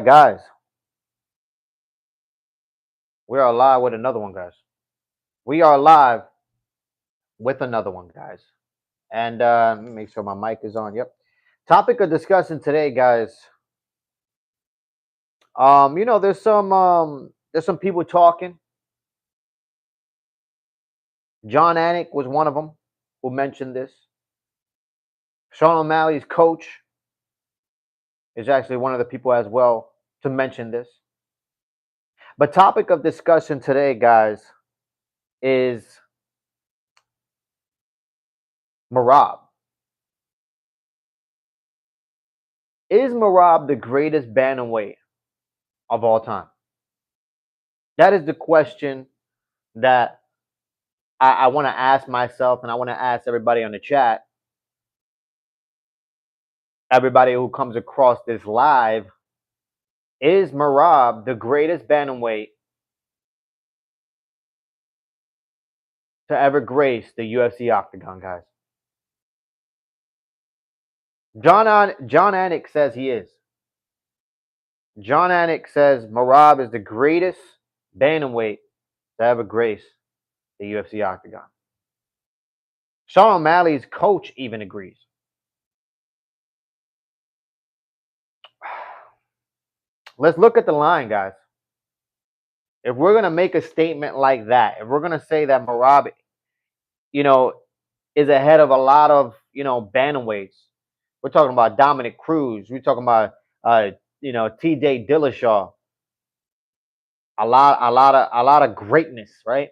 Guys, we are live with another one, guys. We are live with another one, guys. And let me make sure my mic is on. Yep. Topic of discussion today, guys. There's some people talking. John Anik was one of them who mentioned this. Sean O'Malley's coach is actually one of the people as well to mention this. But topic of discussion today, guys, is Merab. Is Merab the greatest bantamweight of all time? That is the question that I want to ask myself, and I want to ask everybody on the chat, everybody who comes across this live. Is Merab the greatest bantamweight to ever grace the UFC octagon, guys? John Anik says he is. John Anik says Merab is the greatest bantamweight to ever grace the UFC octagon. Sean O'Malley's coach even agrees. Let's look at the line, guys. If we're going to make a statement like that, if we're going to say that Merab, is ahead of a lot of, bantamweights, we're talking about Dominic Cruz. We're talking about, T.J. Dillashaw. A lot of greatness, right?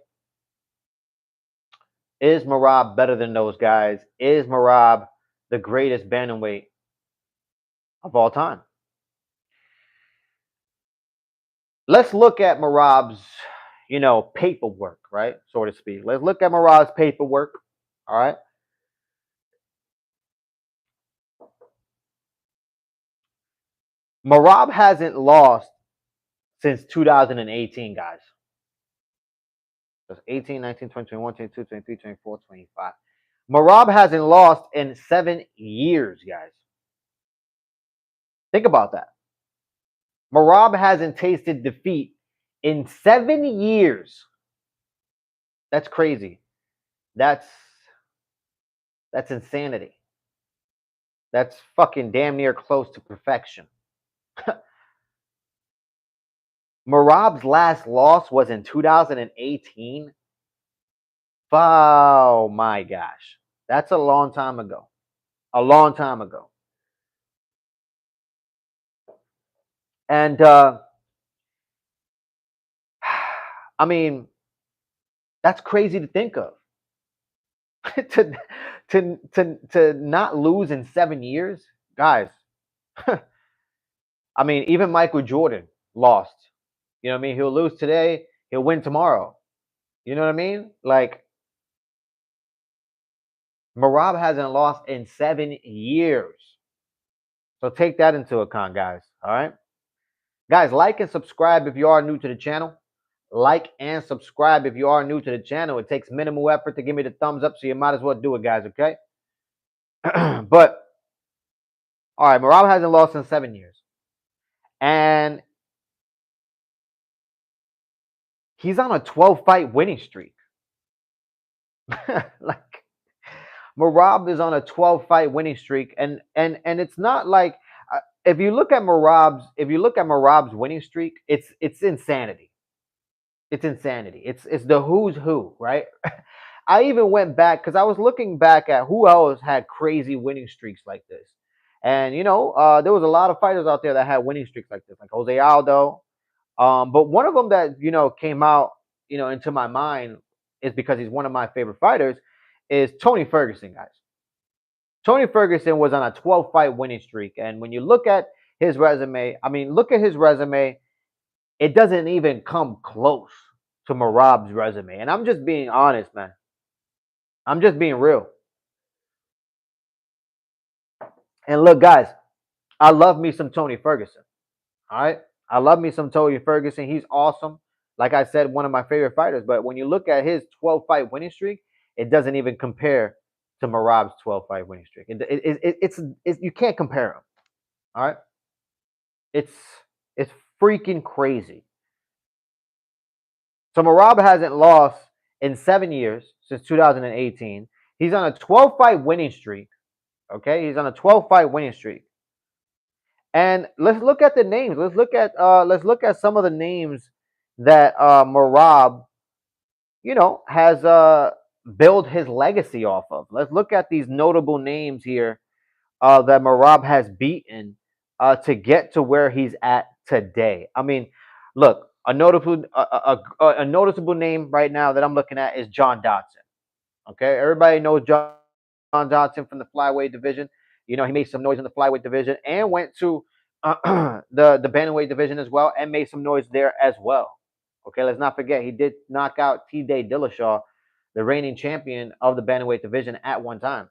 Is Merab better than those guys? Is Merab the greatest bantamweight of all time? Let's look at Merab's, paperwork, right? So to speak. Let's look at Merab's paperwork. All right. Merab hasn't lost since 2018, guys. That's 18, 19, 20, 21, 22, 23, 24, 25. Merab hasn't lost in 7 years, guys. Think about that. Merab hasn't tasted defeat in 7 years. That's crazy. That's insanity. That's fucking damn near close to perfection. Merab's last loss was in 2018. Oh my gosh. That's a long time ago. A long time ago. And I mean, that's crazy to think of. to not lose in 7 years, guys. I mean, even Michael Jordan lost. You know what I mean? He'll lose today, he'll win tomorrow. You know what I mean? Like, Merab hasn't lost in 7 years. So take that into account, guys. All right? Guys, like and subscribe if you are new to the channel. Like and subscribe if you are new to the channel. It takes minimal effort to give me the thumbs up, so you might as well do it, guys, okay? But, all right, Merab hasn't lost in 7 years. And he's on a 12-fight winning streak. Like, Merab is on a 12-fight winning streak, and it's not like if you look at Merab's winning streak, it's insanity. It's insanity. It's the who's who, right? I even went back because I was looking back at who else had crazy winning streaks like this, and there was a lot of fighters out there that had winning streaks like this, like Jose Aldo. But one of them that came out into my mind is because he's one of my favorite fighters is Tony Ferguson, guys. Tony Ferguson was on a 12-fight winning streak, and when you look at his resume, look at his resume. It doesn't even come close to Merab's resume, and I'm just being honest, man. I'm just being real. And look, guys, I love me some Tony Ferguson. All right, I love me some Tony Ferguson. He's awesome. Like I said, one of my favorite fighters. But when you look at his 12-fight winning streak, it doesn't even compare to Merab's 12-fight winning streak. It's you can't compare them. All right, it's It's freaking crazy. So Merab hasn't lost in 7 years since 2018. He's on a 12 fight winning streak. Okay, he's on a 12 fight winning streak. And let's look at the names. Let's look at some of the names that Merab, has built his legacy off of. Let's look at these notable names here that Merab has beaten to get to where he's at today. I mean, look, a noticeable name right now that I'm looking at is John Dodson. Okay, everybody knows John Dodson from the flyweight division. He made some noise in the flyweight division and went to the bantamweight division as well and made some noise there as well. Okay, let's not forget he did knock out T.J. Dillashaw, the reigning champion of the bantamweight division at one time.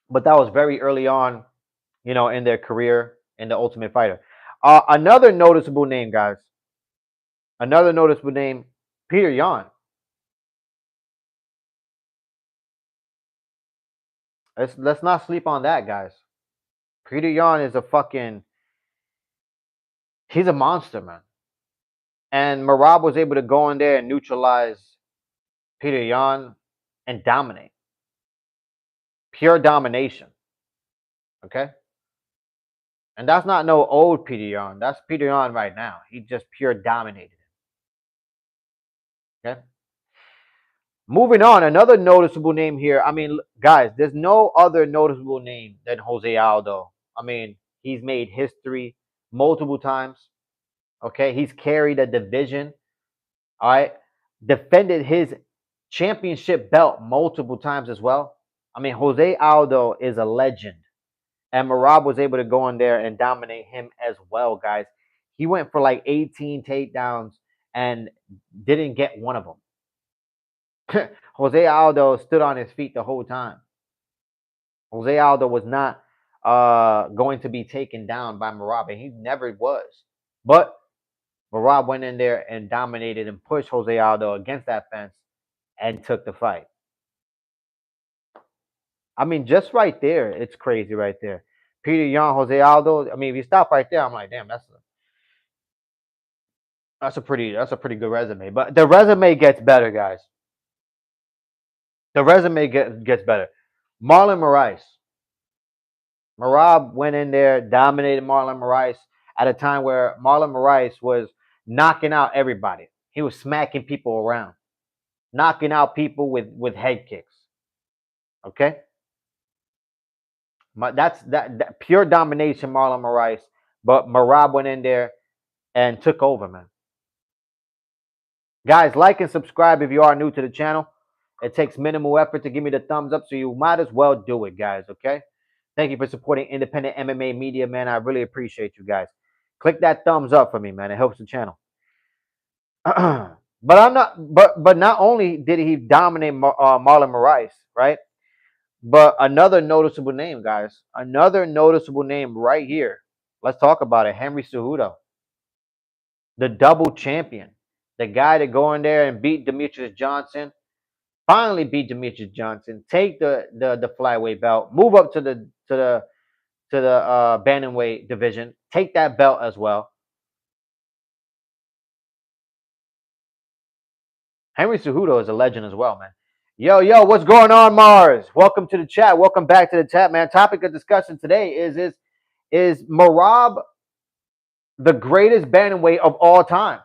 But that was very early on, in their career in the Ultimate Fighter. Another noticeable name, guys. Another noticeable name, Peter Yan. Let's not sleep on that, guys. Peter Yan is he's a monster, man. And Merab was able to go in there and neutralize Peter Yan and dominate. Pure domination. Okay? And that's not no old Peter Yan. That's Peter Yan right now. He just pure dominated him. Okay? Moving on, another noticeable name here. I mean, guys, there's no other noticeable name than Jose Aldo. I mean, he's made history multiple times. Okay, he's carried a division. All right, defended his championship belt multiple times as well. I mean, Jose Aldo is a legend, and Merab was able to go in there and dominate him as well, guys. He went for like 18 takedowns and didn't get one of them. Jose Aldo stood on his feet the whole time. Jose Aldo was not going to be taken down by Merab, and he never was. But Merab went in there and dominated and pushed Jose Aldo against that fence and took the fight. I mean, just right there, it's crazy right there. Peter Yan, Jose Aldo. I mean, if you stop right there, I'm like, damn, that's a pretty good resume. But the resume gets better, guys. The resume gets better. Marlon Moraes. Merab went in there, dominated Marlon Moraes at a time where Marlon Moraes was knocking out everybody. He was smacking people around, knocking out people with head kicks. Okay, that's that pure domination, Marlon Moraes. But Merab went in there and took over, man. Guys, like and subscribe if you are new to the channel. It takes minimal effort to give me the thumbs up, so you might as well do it, guys. Okay. Thank you for supporting independent MMA media, man. I really appreciate you guys. Click that thumbs up for me, man. It helps the channel. But I'm not. But not only did he dominate Marlon Moraes, right? But another noticeable name, guys. Another noticeable name right here. Let's talk about it. Henry Cejudo, the double champion, the guy to go in there and beat Demetrius Johnson. Finally beat Demetrius Johnson. Take the flyweight belt. Move up to the bantamweight division. Take that belt as well. Henry Cejudo is a legend as well, man. Yo, what's going on, Mars? Welcome to the chat. Welcome back to the chat, man. Topic of discussion today is Merab the greatest bantamweight of all time?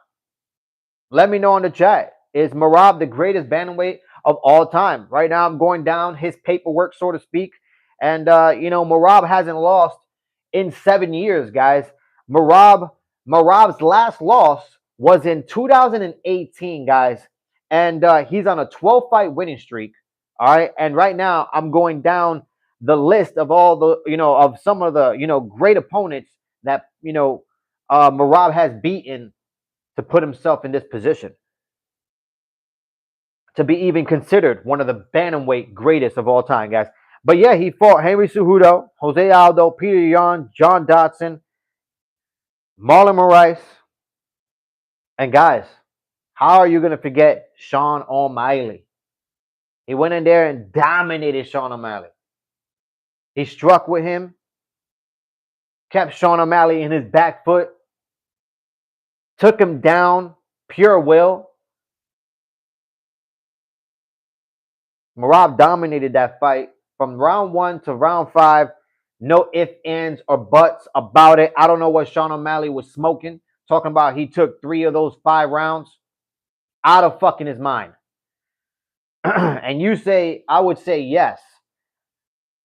Let me know in the chat. Is Merab the greatest bantamweight of all time? Right now, I'm going down his paperwork, so to speak. And, Merab hasn't lost in 7 years, guys. Merab's last loss was in 2018, guys. And he's on a 12-fight winning streak. All right. And right now, I'm going down the list of all the, of some of the, great opponents that, Merab has beaten to put himself in this position, to be even considered one of the bantamweight greatest of all time, guys. But yeah, he fought Henry Cejudo, Jose Aldo, Peter Yan, John Dodson, Marlon Moraes. And guys, how are you going to forget Sean O'Malley? He went in there and dominated Sean O'Malley. He struck with him. kept Sean O'Malley in his back foot, took him down, pure will. Merab dominated that fight from round 1 to round 5. No ifs, ands, or buts about it. I don't know what Sean O'Malley was smoking, talking about he took 3 of those 5 rounds. Out of fucking his mind. And you say, I would say yes.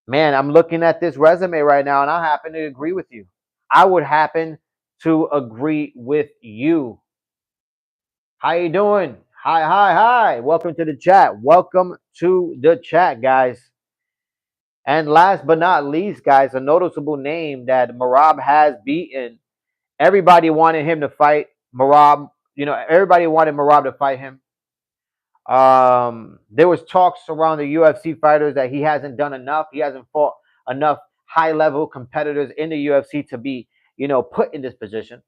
Man, I'm looking at this resume right now, and I happen to agree with you. I would happen to agree with you. How you doing? Hi. Welcome to the chat. Welcome to the chat, guys. And last but not least, guys, a noticeable name that Merab has beaten. Everybody wanted him to fight Merab. You know, everybody wanted Merab to fight him. There was talks around the UFC fighters that he hasn't done enough. He hasn't fought enough high-level competitors in the UFC to be, put in this position.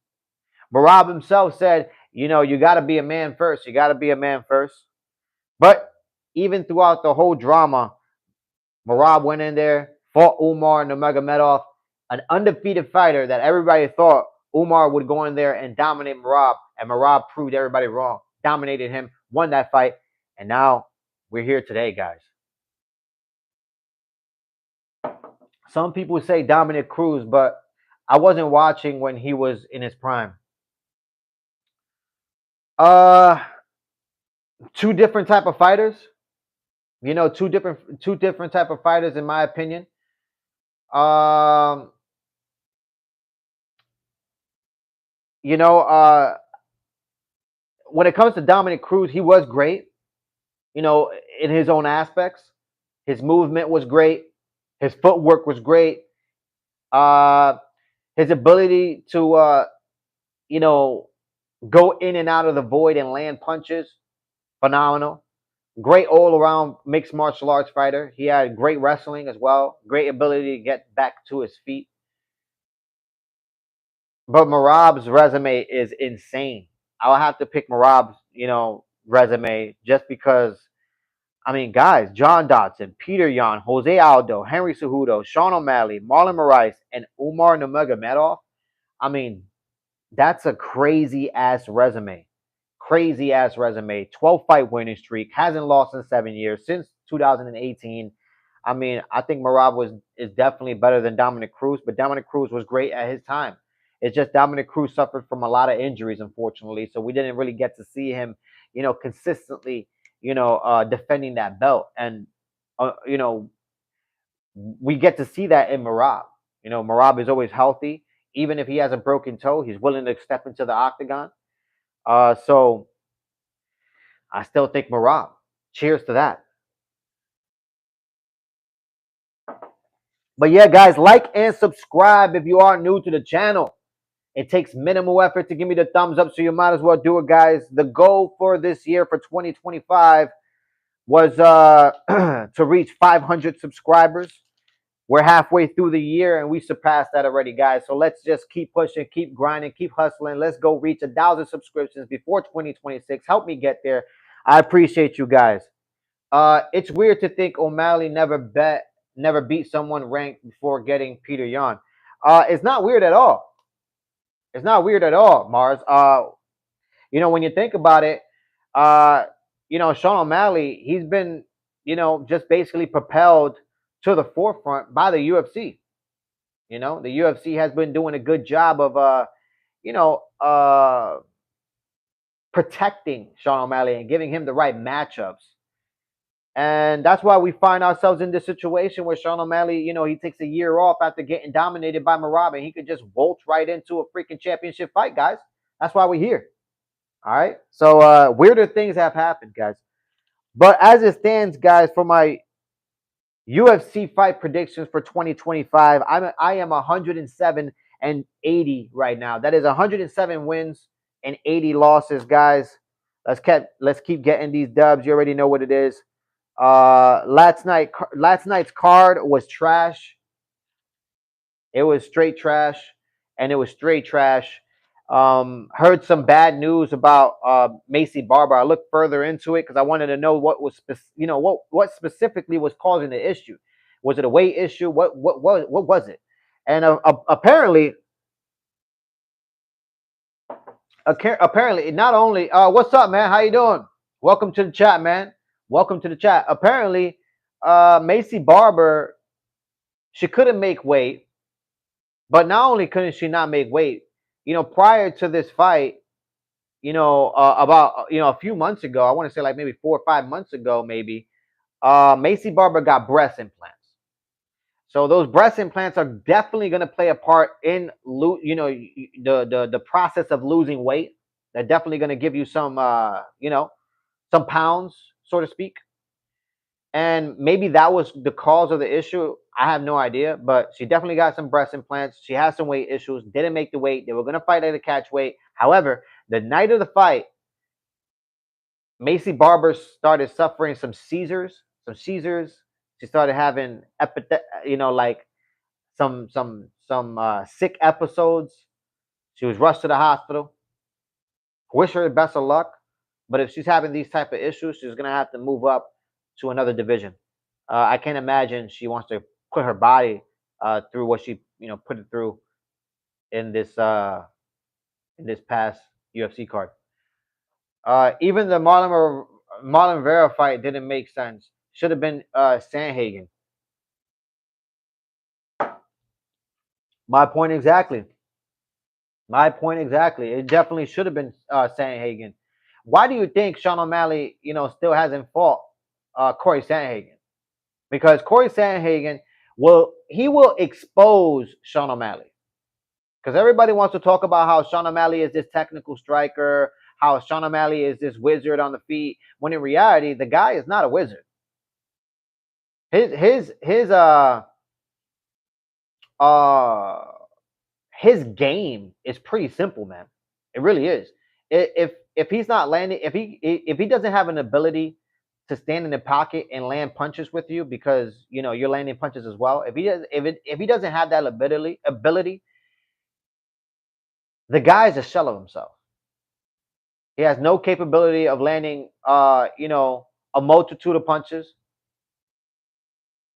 Merab himself said, you got to be a man first. You got to be a man first. But even throughout the whole drama, Merab went in there, fought Umar Nurmagomedov, an undefeated fighter that everybody thought Umar would go in there and dominate Merab, and Merab proved everybody wrong, dominated him, won that fight, and now we're here today, guys. Some people say Dominick Cruz, but I wasn't watching when he was in his prime. Two different type of fighters. Two different type of fighters, in my opinion. When it comes to Dominick Cruz, he was great. In his own aspects, his movement was great. His footwork was great. His ability to, go in and out of the void and land punches, phenomenal. Great all-around mixed martial arts fighter. He had great wrestling as well. Great ability to get back to his feet. But Merab's resume is insane. I'll have to pick Merab's, resume just because, guys, John Dodson, Peter Yan, Jose Aldo, Henry Cejudo, Sean O'Malley, Marlon Moraes, and Umar Nurmagomedov. That's a crazy-ass resume. Crazy-ass resume. 12-fight winning streak. Hasn't lost in 7 years. Since 2018. I think Merab is definitely better than Dominick Cruz, but Dominick Cruz was great at his time. It's just Dominick Cruz suffered from a lot of injuries, unfortunately, so we didn't really get to see him, consistently, defending that belt. And, we get to see that in Merab. Merab is always healthy. Even if he has a broken toe, he's willing to step into the octagon. So I still think Merab. Cheers to that. But yeah, guys, like and subscribe if you are new to the channel. It takes minimal effort to give me the thumbs up, so you might as well do it, guys. The goal for this year, for 2025, was to reach 500 subscribers. We're halfway through the year, and we surpassed that already, guys. So let's just keep pushing, keep grinding, keep hustling. Let's go reach 1,000 subscriptions before 2026. Help me get there. I appreciate you guys. It's weird to think O'Malley never beat someone ranked before getting Peter Yan. It's not weird at all. It's not weird at all, Mars. When you think about it, Sean O'Malley, he's been, just basically propelled to the forefront by the UFC. The UFC has been doing a good job of, protecting Sean O'Malley and giving him the right matchups. And that's why we find ourselves in this situation where Sean O'Malley, he takes a year off after getting dominated by Merab, and he could just bolt right into a freaking championship fight, guys. That's why we're here. All right. So weirder things have happened, guys. But as it stands, guys, for my UFC fight predictions for 2025, I am 107 and 80 right now. That is 107 wins and 80 losses, guys. Let's keep getting these dubs. You already know what it is. Last night's card was trash. It was straight trash, and it was straight trash. Heard some bad news about Maycee Barber. I looked further into it because I wanted to know what was what specifically was causing the issue. Was it a weight issue? What was it? And apparently, not only what's up, man? How you doing? Welcome to the chat, man. Welcome to the chat. Apparently, Macy Barber, she couldn't make weight, but not only couldn't she not make weight, prior to this fight, about a few months ago, I want to say like maybe 4 or 5 months ago, maybe, Macy Barber got breast implants. So those breast implants are definitely going to play a part in the process of losing weight. They're definitely going to give you some pounds, so to speak. And maybe that was the cause of the issue. I have no idea, but she definitely got some breast implants. She has some weight issues. Didn't make the weight. They were going to fight at a catch weight. However, the night of the fight, Macy Barber started suffering some seizures. She started having like some sick episodes. She was rushed to the hospital. Wish her the best of luck. But if she's having these type of issues, she's gonna have to move up to another division. I can't imagine she wants to put her body through what she put it through in this past UFC card. Even the Marlon Vera fight didn't make sense. Should have been Sandhagen. My point exactly. My point exactly. It definitely should have been Sandhagen. Why do you think Sean O'Malley, still hasn't fought Corey Sandhagen? Because Corey Sandhagen will expose Sean O'Malley. Because everybody wants to talk about how Sean O'Malley is this technical striker, how Sean O'Malley is this wizard on the feet, when in reality, the guy is not a wizard. His game is pretty simple, man. It really is. If he's not landing, if he doesn't have an ability to stand in the pocket and land punches with you, because you're landing punches as well. If he doesn't have that ability, the guy is a shell of himself. He has no capability of landing a multitude of punches.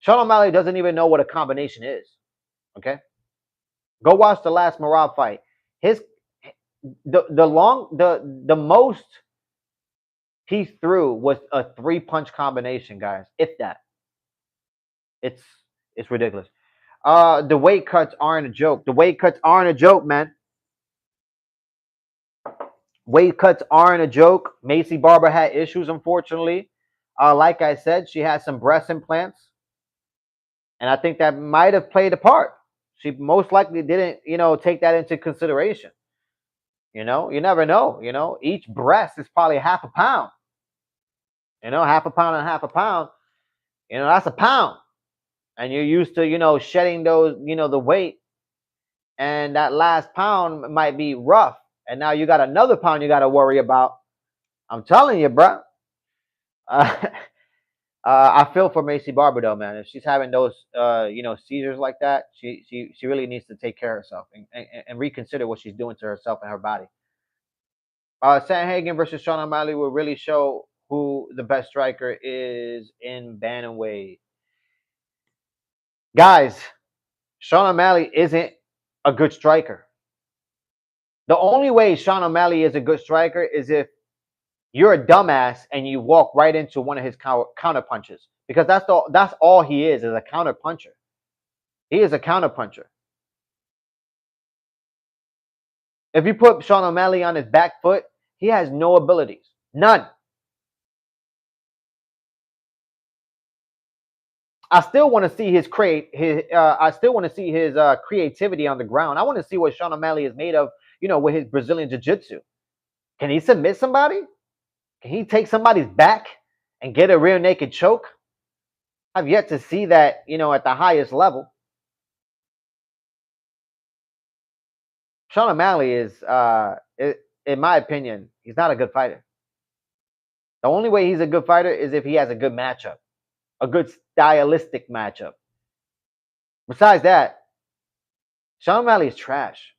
Sean O'Malley doesn't even know what a combination is. Okay, go watch the last Merab fight. His the most he threw was a 3-punch combination, guys. If that, it's ridiculous. The weight cuts aren't a joke. The weight cuts aren't a joke, man. Weight cuts aren't a joke. Macy Barber had issues, unfortunately. Like I said, she had some breast implants, and I think that might have played a part. She most likely didn't, take that into consideration. You never know. Each breast is probably half a pound. Half a pound and half a pound. That's a pound. And you're used to, shedding those, the weight. And that last pound might be rough. And now you got another pound you got to worry about. I'm telling you, bro. I feel for Macy Barber though, man. If she's having those, seizures like that, she really needs to take care of herself and reconsider what she's doing to herself and her body. Sandhagen versus Sean O'Malley will really show who the best striker is in bantamweight. Guys, Sean O'Malley isn't a good striker. The only way Sean O'Malley is a good striker is if you're a dumbass and you walk right into one of his counter punches, because that's all he is a counter puncher. He is a counter puncher. If you put Sean O'Malley on his back foot, he has no abilities, none. I still want to see his creativity on the ground. I want to see what Sean O'Malley is made of, with his Brazilian jiu-jitsu. Can he submit somebody? Can he take somebody's back and get a rear naked choke? I've yet to see that, at the highest level. Sean O'Malley is, in my opinion, he's not a good fighter. The only way he's a good fighter is if he has a good matchup, a good stylistic matchup. Besides that, Sean O'Malley is trash.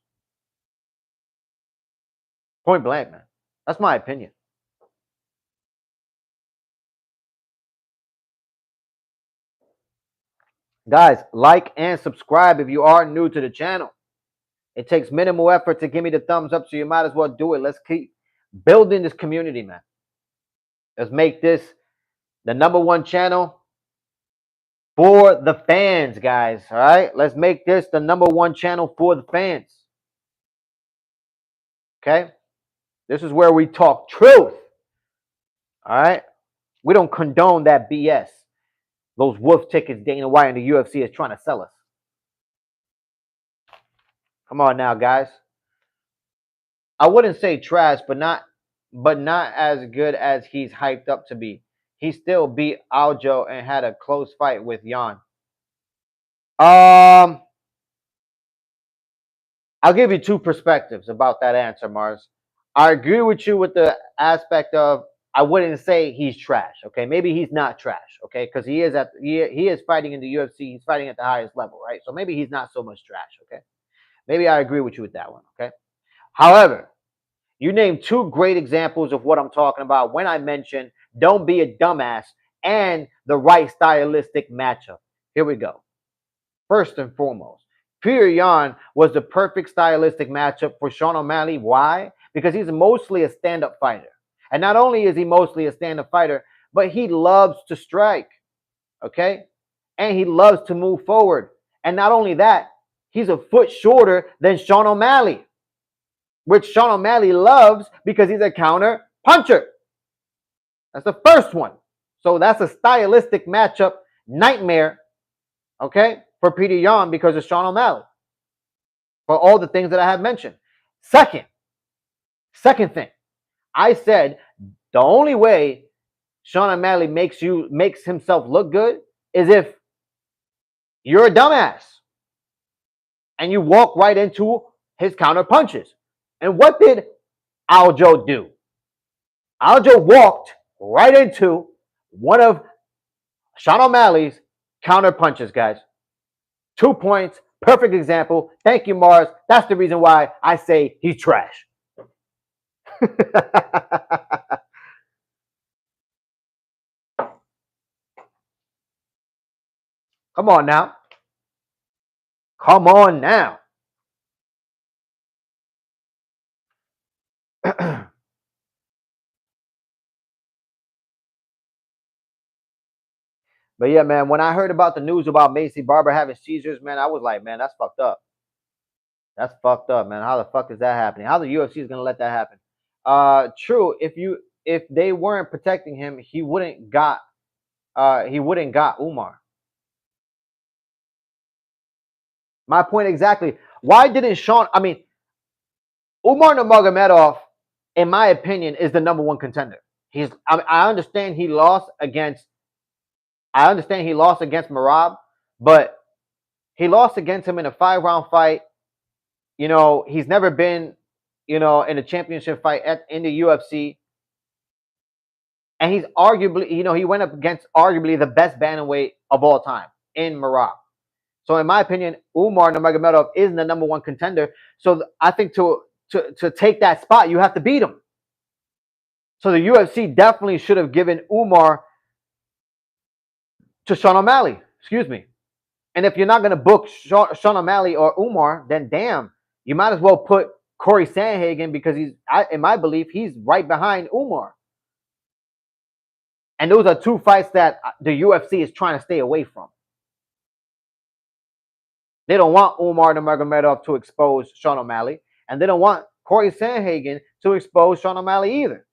Point blank, man. That's my opinion. Guys, like and subscribe if you are new to the channel. It takes minimal effort to give me the thumbs up, so you might as well do it. Let's keep building this community, man. Let's make this the #1 channel for the fans, guys. All right, let's make this the #1 channel for the fans. Okay, this is where we talk truth. All right, we don't condone that BS. Those wolf tickets Dana White and the UFC is trying to sell us. Come on now, guys. I wouldn't say trash, but not as good as he's hyped up to be. He still beat Aljo and had a close fight with Yan. I'll give you two perspectives about that answer, Mars. I agree with you with the aspect of I wouldn't say he's trash. Okay, maybe he's not trash. Okay, because he is fighting in the UFC. He's fighting at the highest level, right? So maybe he's not so much trash. Okay, maybe I agree with you with that one. Okay. However, you named two great examples of what I'm talking about when I mentioned don't be a dumbass and the right stylistic matchup. Here we go. First and foremost, Peter Yan was the perfect stylistic matchup for Sean O'Malley. Why? Because he's mostly a stand-up fighter. And not only is he mostly a stand-up fighter, but he loves to strike. Okay? And he loves to move forward. And not only that, he's a foot shorter than Sean O'Malley, which Sean O'Malley loves because he's a counter puncher. That's the first one. So that's a stylistic matchup nightmare, okay, for Peter Yan because of Sean O'Malley, for all the things that I have mentioned. Second thing, I said the only way Sean O'Malley makes himself look good is if you're a dumbass and you walk right into his counter punches. And what did Aljo do? Aljo walked right into one of Sean O'Malley's counter punches, guys. 2 points, perfect example. Thank you, Mars. That's the reason why I say he's trash. Come on now. Come on now. But yeah, man, when I heard about the news about Macy Barber having seizures, man, I was like, man, that's fucked up. That's fucked up, man. How the fuck is that happening? How the UFC is gonna let that happen? True. If they weren't protecting him, he wouldn't got Umar. My point exactly. Why didn't Sean? I mean, Umar Nurmagomedov, in my opinion, is the #1 contender. I understand he lost against. I understand he lost against Merab, but he lost against him in a 5-round fight. You know, he's never been, in a championship fight in the UFC. And he's arguably, he went up against arguably the best bantamweight of all time in Merab. So in my opinion, Umar Nurmagomedov is the #1 contender. So I think to take that spot, you have to beat him. So the UFC definitely should have given Umar to Sean O'Malley. Excuse me. And if you're not going to book Sean O'Malley or Umar, then damn, you might as well put Corey Sandhagen because in my belief, he's right behind Umar. And those are two fights that the UFC is trying to stay away from. They don't want Umar Nurmagomedov to expose Sean O'Malley, and they don't want Corey Sandhagen to expose Sean O'Malley either.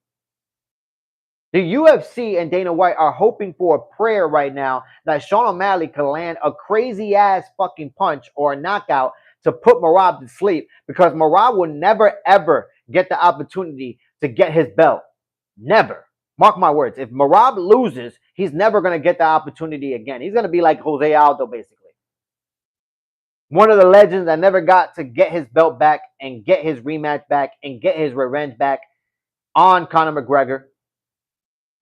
The UFC and Dana White are hoping for a prayer right now that Sean O'Malley can land a crazy ass fucking punch or a knockout to put Merab to sleep, because Merab will never ever get the opportunity to get his belt. Never. Mark my words. If Merab loses, he's never going to get the opportunity again. He's going to be like Jose Aldo, basically. One of the legends that never got to get his belt back and get his rematch back and get his revenge back on Conor McGregor.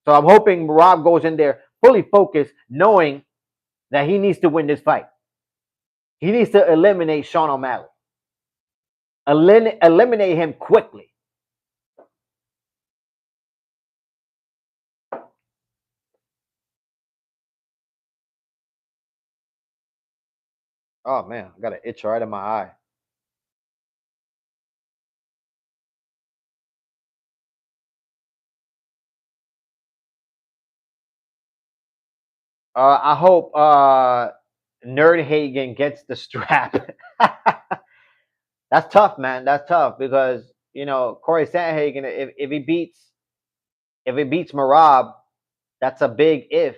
So I'm hoping Merab goes in there fully focused, knowing that he needs to win this fight. He needs to eliminate Sean O'Malley. Eliminate him quickly. Oh man, I got an itch right in my eye. I hope Nerd Hagen gets the strap. That's tough, man. That's tough because Corey Sandhagen, if he beats Marab, that's a big if.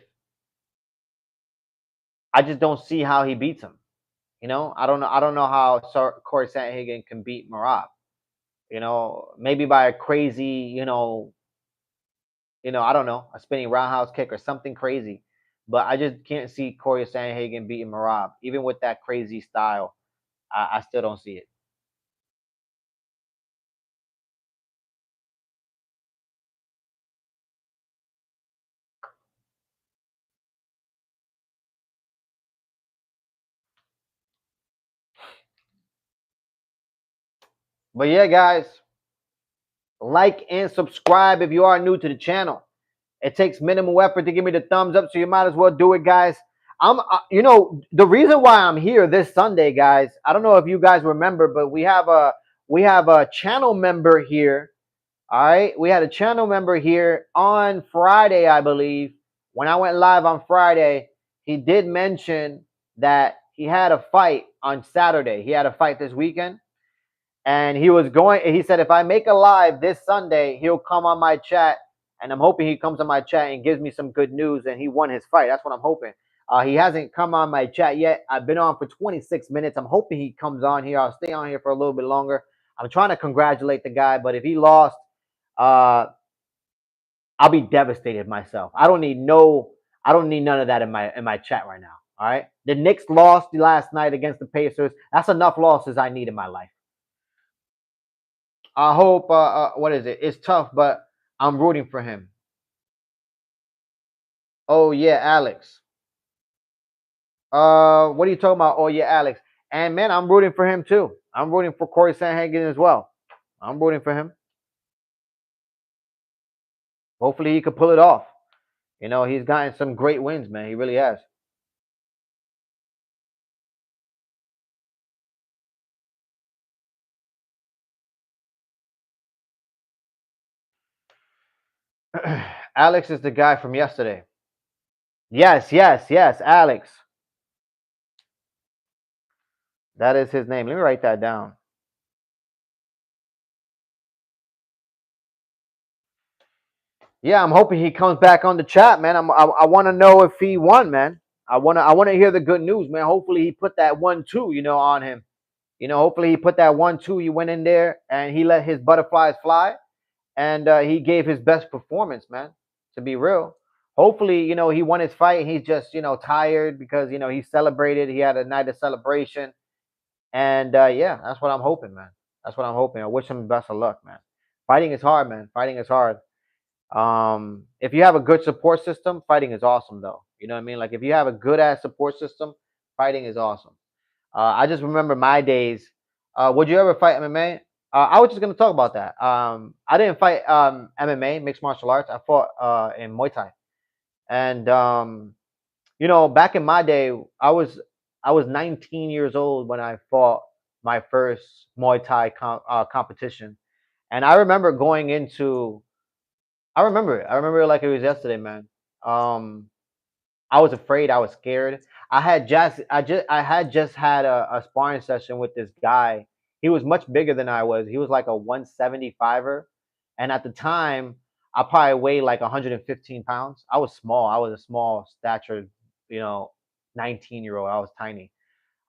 I just don't see how he beats him. I don't know. I don't know how Corey Sandhagen can beat Marab. Maybe by a crazy, I don't know, a spinning roundhouse kick or something crazy. But I just can't see Corey Sandhagen beating Marab, even with that crazy style. I still don't see it. But yeah, guys, like and subscribe if you are new to the channel. It takes minimal effort to give me the thumbs up, so you might as well do it, guys. The reason why I'm here this Sunday, guys. I don't know if you guys remember, but we have a channel member here. All right, we had a channel member here on Friday, I believe. When I went live on Friday, he did mention that he had a fight on Saturday. He had a fight this weekend, and he said, if I make a live this Sunday, he'll come on my chat, and I'm hoping he comes on my chat and gives me some good news, and he won his fight. That's what I'm hoping. He hasn't come on my chat yet. I've been on for 26 minutes. I'm hoping he comes on here. I'll stay on here for a little bit longer. I'm trying to congratulate the guy, but if he lost, uh, I'll be devastated myself. I don't need none of that in my chat right now. All right. The Knicks lost last night against the Pacers. That's enough losses I need in my life. I hope. What is it? It's tough, but I'm rooting for him. Oh yeah, Alex. What are you talking about? Oh yeah, Alex. And man, I'm rooting for him too. I'm rooting for Corey Sandhagen as well. I'm rooting for him. Hopefully he could pull it off. He's gotten some great wins, man. He really has. Alex is the guy from yesterday. Yes, yes, yes, Alex. That is his name. Let me write that down. Yeah, I'm hoping he comes back on the chat, man. I want to know if he won, man. I want to hear the good news, man. Hopefully he put that 1-2, on him. Hopefully he put that 1-2. He went in there and he let his butterflies fly, and he gave his best performance, man. To be real, hopefully he won his fight. And he's just tired because he celebrated. He had a night of celebration, and yeah, that's what I'm hoping, man. That's what I'm hoping. I wish him the best of luck, man. Fighting is hard, man. Fighting is hard. If you have a good support system, fighting is awesome, though. You know what I mean? Like if you have a good ass support system, fighting is awesome. I just remember my days. Would you ever fight MMA? I was just gonna talk about that. I didn't fight MMA, mixed martial arts. I fought in Muay Thai, and back in my day, I was 19 years old when I fought my first Muay Thai competition, and I remember going into. I remember it. I remember it like it was yesterday, man. Um, I was afraid. I was scared. I had just had a sparring session with this guy. He was much bigger than I was. He was like a 175er, and at the time, I probably weighed like 115 pounds. I was small. I was a small stature, you know, 19-year-old. I was tiny.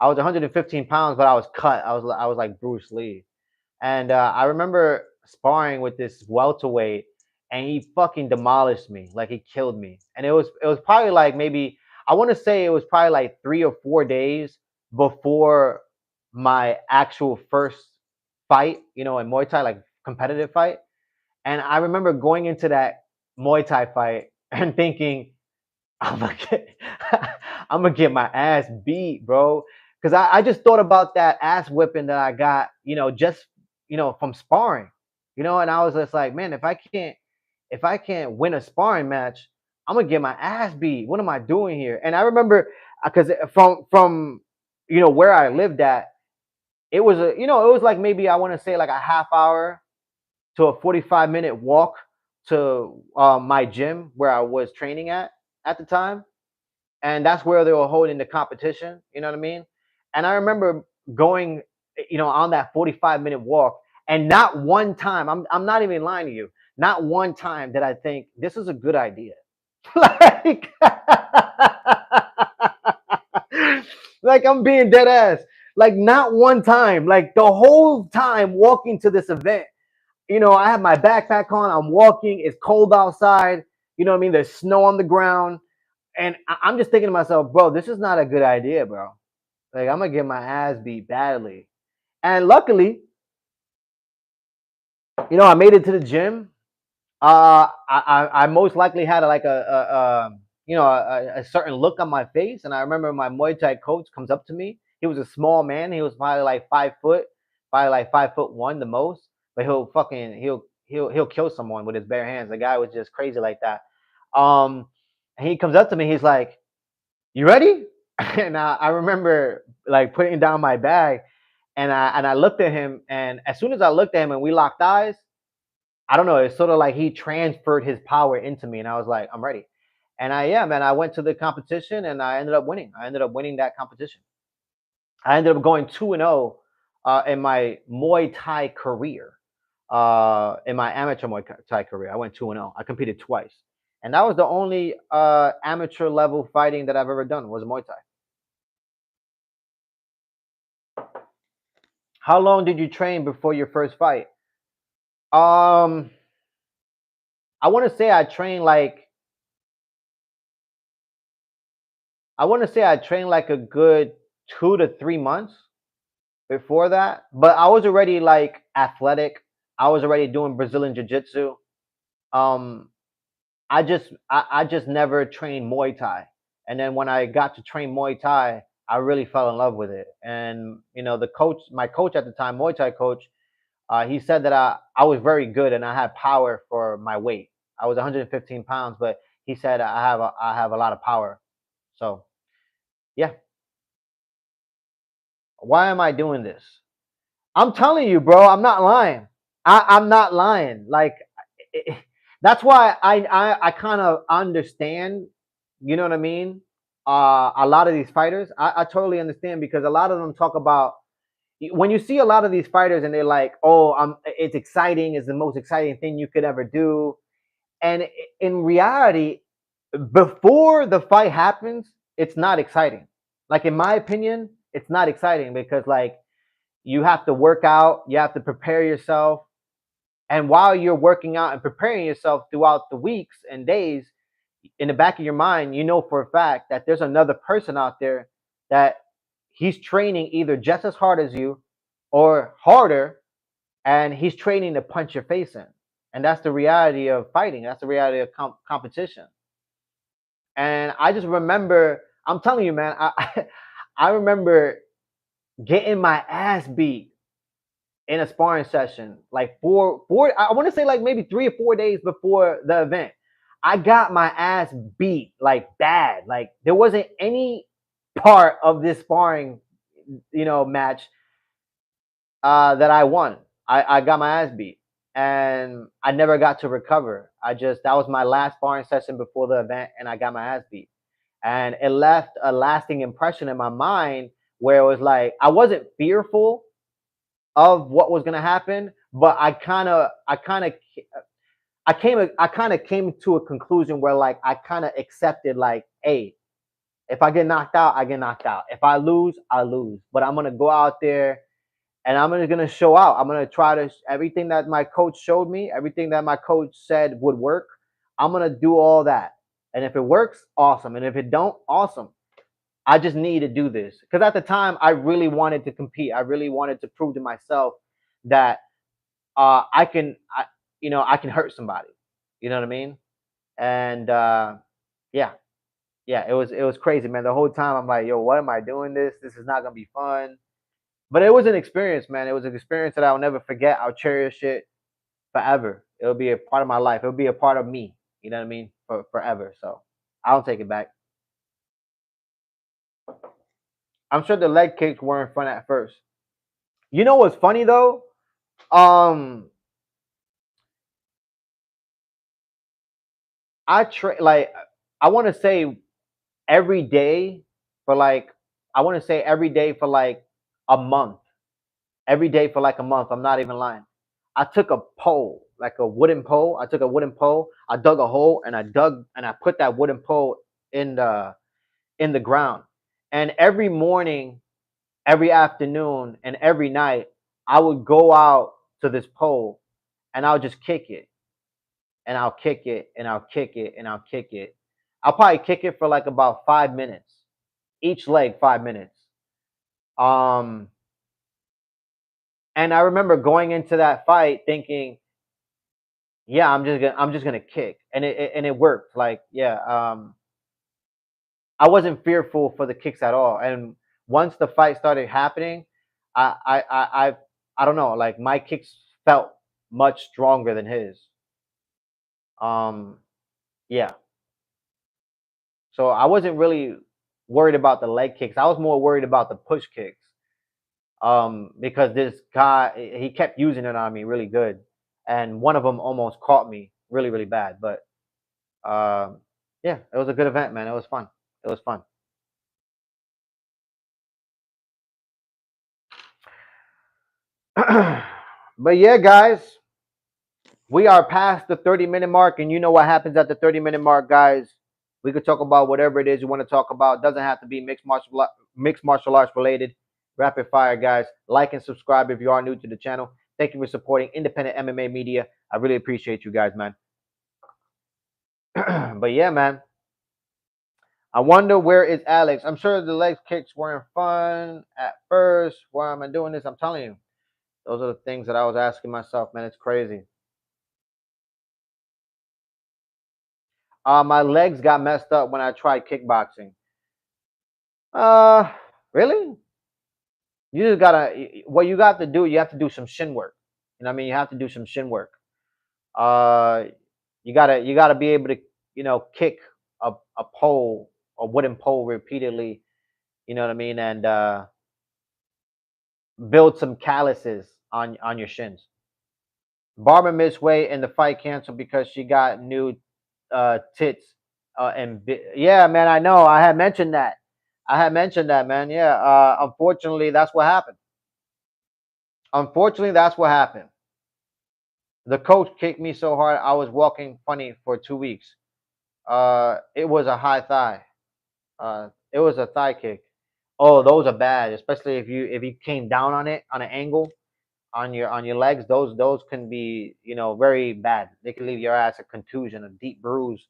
I was 115 pounds, but I was cut. I was like Bruce Lee. And I remember sparring with this welterweight, and he fucking demolished me. Like he killed me. And it was probably like maybe I want to say it was probably like 3 or 4 days before my actual first fight, in Muay Thai, like competitive fight. And I remember going into that Muay Thai fight and thinking, I'm gonna get, I'm gonna get my ass beat, bro. Because I just thought about that ass whipping that I got, just from sparring, and I was just like, man, if I can't win a sparring match, I'm gonna get my ass beat. What am I doing here? And I remember because from where I lived at, it was it was like maybe I want to say like a half hour to a 45-minute walk to my gym where I was training at the time. And that's where they were holding the competition. You know what I mean? And I remember going, on that 45-minute walk, and not one time, I'm not even lying to you, not one time did I think this is a good idea. like, like I'm being dead ass. Like not one time. Like the whole time walking to this event, I have my backpack on. I'm walking. It's cold outside. You know what I mean? There's snow on the ground. And I'm just thinking to myself, bro, this is not a good idea, bro. Like, I'm going to get my ass beat badly. And luckily, I made it to the gym. I most likely had like a certain look on my face. And I remember my Muay Thai coach comes up to me. He was a small man. He was probably like 5 foot, probably like 5'1" the most. But he'll kill someone with his bare hands. The guy was just crazy like that. And he comes up to me. He's like, "You ready?" And I remember like putting down my bag, and I looked at him, and as soon as I looked at him and we locked eyes, I don't know, it's sort of like he transferred his power into me, and I was like, I'm ready. And I am, and I went to the competition, and I ended up winning. I ended up winning that competition. I ended up going 2-0 in my Muay Thai career. In my amateur Muay Thai career, I went 2-0. I competed twice, and that was the only amateur level fighting that I've ever done was Muay Thai. How long did you train before your first fight? Um, I want to say I trained like a good 2 to 3 months before that, but I was already like athletic. I was already doing Brazilian jiu-jitsu. Um, I just never trained Muay Thai, and then when I got to train Muay Thai, I really fell in love with it. And my coach at the time, Muay Thai coach, he said that I was very good and I had power for my weight. I was 115 pounds, but he said I have a lot of power. So yeah, why am I doing this? I'm telling you, bro, I'm not lying. I'm not lying. Like it, that's why I kind of understand. You know what I mean? A lot of these fighters, I totally understand because a lot of them talk about when you see a lot of these fighters and they're like, "Oh, it's exciting. It's the most exciting thing you could ever do." And in reality, before the fight happens, it's not exciting. Like in my opinion, it's not exciting because like you have to work out, you have to prepare yourself, and while you're working out and preparing yourself throughout the weeks and days, in the back of your mind, you know for a fact that there's another person out there that he's training either just as hard as you or harder, and he's training to punch your face in. And that's the reality of fighting. That's the reality of competition. And I just remember, I'm telling you, man, I remember getting my ass beat in a sparring session, like I want to say like maybe 3 or 4 days before the event. I got my ass beat like bad. Like there wasn't any part of this sparring, match that I won. I got my ass beat, and I never got to recover. That was my last sparring session before the event, and I got my ass beat, and it left a lasting impression in my mind where it was like I wasn't fearful of what was gonna happen, but I kind of came to a conclusion where like I kind of accepted like, hey, if I get knocked out, I get knocked out. If I lose, I lose. But I'm gonna go out there and I'm gonna show out. I'm gonna try to everything that my coach showed me, everything that my coach said would work. I'm gonna do all that, and if it works, awesome. And if it don't, awesome. I just need to do this because at the time I really wanted to compete. I really wanted to prove to myself that I can hurt somebody. You know what I mean? And yeah, yeah, it was crazy, man. The whole time I'm like, yo, what am I doing this? This is not gonna be fun. But it was an experience, man. It was an experience that I'll never forget. I'll cherish it forever. It'll be a part of my life. It'll be a part of me. You know what I mean? Forever. So I don't take it back. I'm sure the leg kicks weren't fun at first. You know what's funny though? Um, like I want to say every day for like I want to say every day for like a month. Every day for like a month. I'm not even lying. I took a pole, like a wooden pole. I took a wooden pole. I dug a hole and I put that wooden pole in the ground. And every morning, every afternoon, and every night, I would go out to this pole and I'll just kick it and I'll kick it and I'll kick it and I'll kick it. I'll probably kick it for like about 5 minutes. Each leg 5 minutes. Um and I remember going into that fight thinking, yeah, I'm just gonna kick. And it worked. Like, yeah, I wasn't fearful for the kicks at all. And once the fight started happening, I don't know, like my kicks felt much stronger than his. Um, yeah. So I wasn't really worried about the leg kicks. I was more worried about the push kicks. Because this guy he kept using it on me really good, and one of them almost caught me really really bad. But yeah, it was a good event, man. It was fun. It was fun. But yeah, guys, we are past the 30-minute mark, and you know what happens at the 30-minute mark, guys. We could talk about whatever it is you want to talk about. It doesn't have to be mixed martial arts related. Rapid fire, guys. Like and subscribe if you are new to the channel. Thank you for supporting independent MMA media. I really appreciate you guys, man. But yeah, man. I wonder where is Alex. I'm sure the leg kicks weren't fun at first. Why am I doing this? I'm telling you. Those are the things that I was asking myself, man. It's crazy. My legs got messed up when I tried kickboxing. Uh, really? You just gotta. What you got to do? You have to do some shin work. You know what I mean? You have to do some shin work. Uh, you gotta be able to kick a pole, a wooden pole repeatedly. You know what I mean? And build some calluses on your shins. Barbara missed weight and the fight canceled because she got new tits. Yeah, man, I know. I had mentioned that. I had mentioned that, man. Yeah. Unfortunately, that's what happened. Unfortunately, that's what happened. The coach kicked me so hard I was walking funny for 2 weeks. It was a high thigh. It was a thigh kick. Oh, those are bad, especially if you came down on it on an angle on your legs. Those can be very bad. They can leave your ass a contusion, a deep bruise.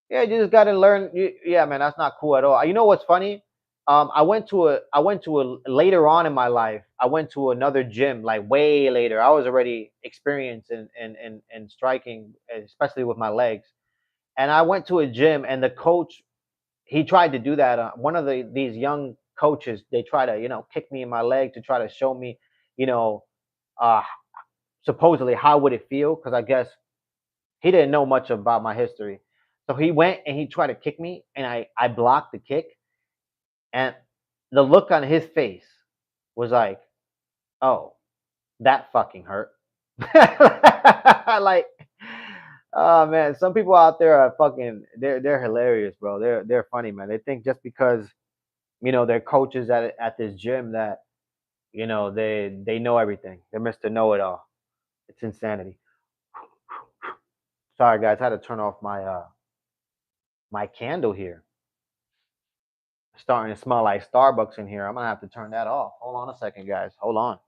Yeah, you just gotta learn. Yeah, man, that's not cool at all. You know what's funny? I went to a later on in my life. I went to another gym like way later. I was already experienced in striking, especially with my legs. And I went to a gym, and the coach he tried to do that. One of these young coaches they try to kick me in my leg to try to show me, you know, uh, supposedly how would it feel? Because I guess he didn't know much about my history. So he went and he tried to kick me, and I blocked the kick, and the look on his face was like, "Oh, that fucking hurt." Like, oh man, some people out there are fucking they're hilarious, bro. They're funny, man. They think just because they're coaches at this gym that they know everything. They're Mr. Know It All. It's insanity. Sorry guys, I had to turn off my candle here. Starting to smell like Starbucks in here. I'm gonna have to turn that off. Hold on a second, guys. Hold on.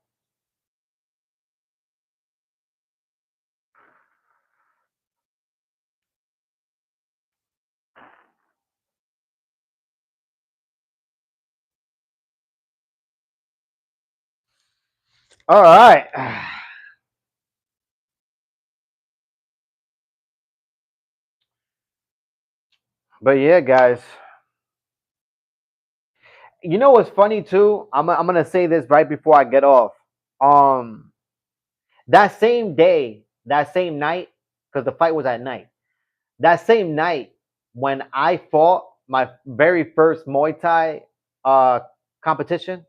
All right. But yeah, guys. You know what's funny too? I'm gonna say this right before I get off. Um, that same day, that same night, because the fight was at night. That same night when I fought my very first Muay Thai uh competition,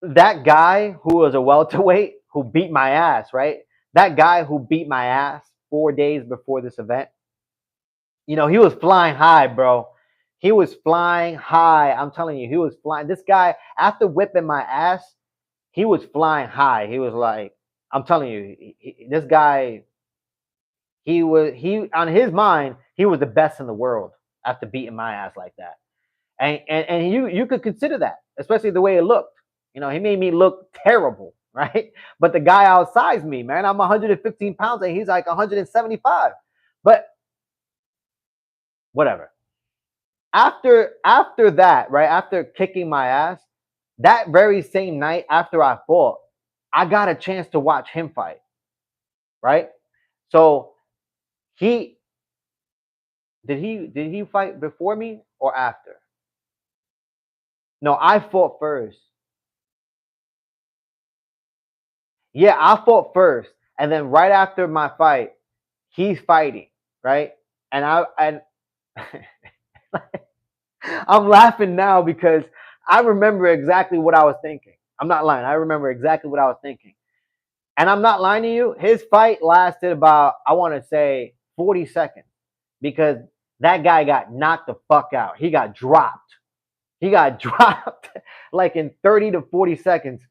that guy who was a welterweight who beat my ass, right? That guy who beat my ass 4 days before this event, he was flying high, bro. He was flying high. I'm telling you, he was flying. This guy, after whipping my ass, he was flying high. He was like, I'm telling you, this guy, he on his mind, he was the best in the world after beating my ass like that. And you could consider that, especially the way it looked. He made me look terrible, right? But the guy outsized me, man. I'm 115 pounds and he's like 175. But whatever. After that, right? After kicking my ass, that very same night after I fought, I got a chance to watch him fight, right? So he did he fight before me or after? No, I fought first. Yeah, I fought first, and then right after my fight, he's fighting, right? And I'm laughing now because I remember exactly what I was thinking. I'm not lying. I remember exactly what I was thinking. And I'm not lying to you. His fight lasted about, I want to say, 40 seconds because that guy got knocked the fuck out. He got dropped. He got dropped like in 30 to 40 seconds.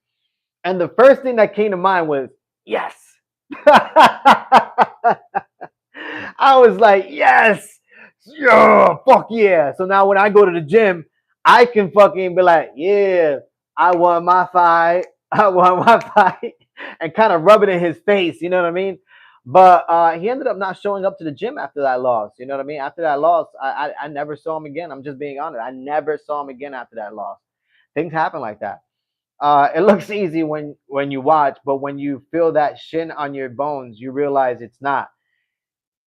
And the first thing that came to mind was, yes. I was like, yes. Yeah, fuck yeah. So now when I go to the gym, I can fucking be like, yeah, I won my fight. I won my fight. And kind of rub it in his face, you know what I mean? But he ended up not showing up to the gym after that loss. You know what I mean? After that loss, I never saw him again. I'm just being honest. I never saw him again after that loss. Things happen like that. It looks easy when you watch, but when you feel that shin on your bones, you realize it's not.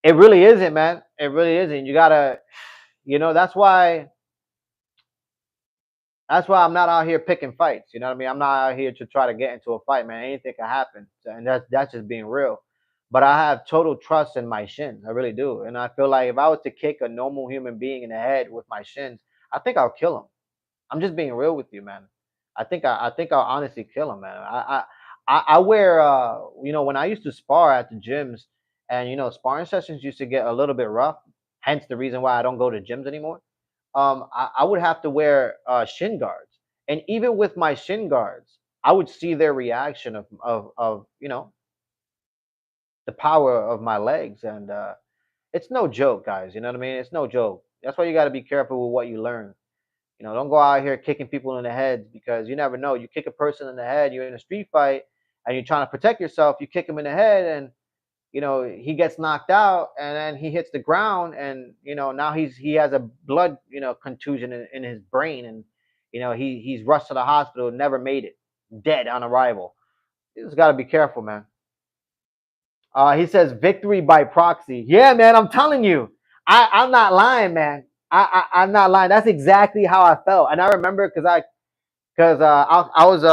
It really isn't, man. It really isn't. You gotta, that's why I'm not out here picking fights. You know what I mean? I'm not out here to try to get into a fight, man. Anything can happen, and that's just being real. But I have total trust in my shins. I really do, and I feel like if I was to kick a normal human being in the head with my shins, I think I'll kill him. I'm just being real with you, man. I think I'll honestly kill him, man. I wear when I used to spar at the gyms, and sparring sessions used to get a little bit rough. Hence the reason why I don't go to gyms anymore. I would have to wear shin guards, and even with my shin guards, I would see their reaction of the power of my legs, and it's no joke, guys. You know what I mean? It's no joke. That's why you got to be careful with what you learn. Don't go out here kicking people in the head because you never know. You kick a person in the head, you're in a street fight, and you're trying to protect yourself. You kick him in the head, and he gets knocked out, and then he hits the ground, and now he has a blood contusion in his brain, and he's rushed to the hospital, never made it, dead on arrival. You just got to be careful, man. He says victory by proxy. Yeah, man, I'm telling you, I'm not lying, man. I'm not lying. That's exactly how I felt, and I remember because I was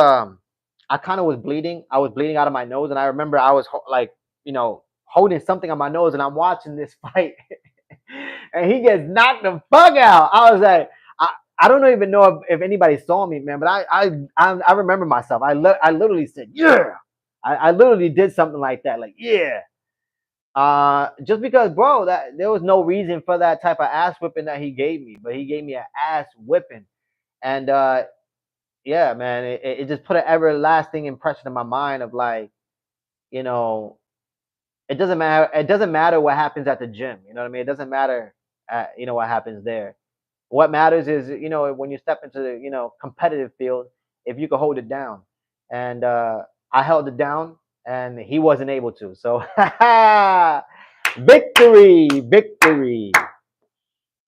I kind of was bleeding. I was bleeding out of my nose, and I remember I was like holding something on my nose, and I'm watching this fight, and he gets knocked the fuck out. I was like, I don't even know if anybody saw me, man, but I remember myself. I literally said, yeah. I literally did something like that, like yeah. Just because, bro, that there was no reason for that type of ass whipping that he gave me, but he gave me an ass whipping, and yeah, man, it just put an everlasting impression in my mind of like, you know, it doesn't matter. It doesn't matter what happens at the gym. You know what I mean? It doesn't matter, what happens there. What matters is, when you step into the, competitive field, if you can hold it down. And I held it down, and he wasn't able to. So, victory, victory.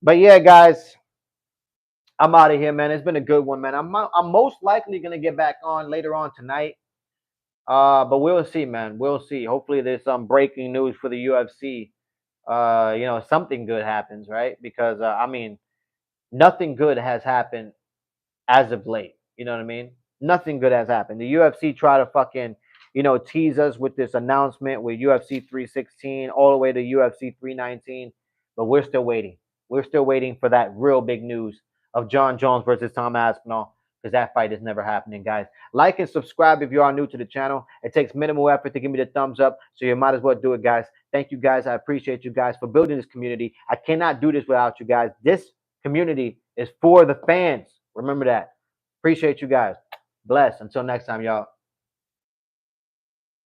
But yeah, guys, I'm out of here, man. It's been a good one, man. I'm most likely gonna get back on later on tonight. But we'll see, man. We'll see. Hopefully, there's some breaking news for the UFC. Something good happens, right? Because I mean, nothing good has happened as of late. You know what I mean? Nothing good has happened. The UFC try to fucking, tease us with this announcement with UFC 316 all the way to UFC 319, but we're still waiting. We're still waiting for that real big news of John Jones versus Tom Aspinall, because that fight is never happening, guys. Like and subscribe if you are new to the channel. It takes minimal effort to give me the thumbs up, so you might as well do it, guys. Thank you, guys. I appreciate you guys for building this community. I cannot do this without you guys. This community is for the fans. Remember that. Appreciate you guys. Bless. Until next time, y'all.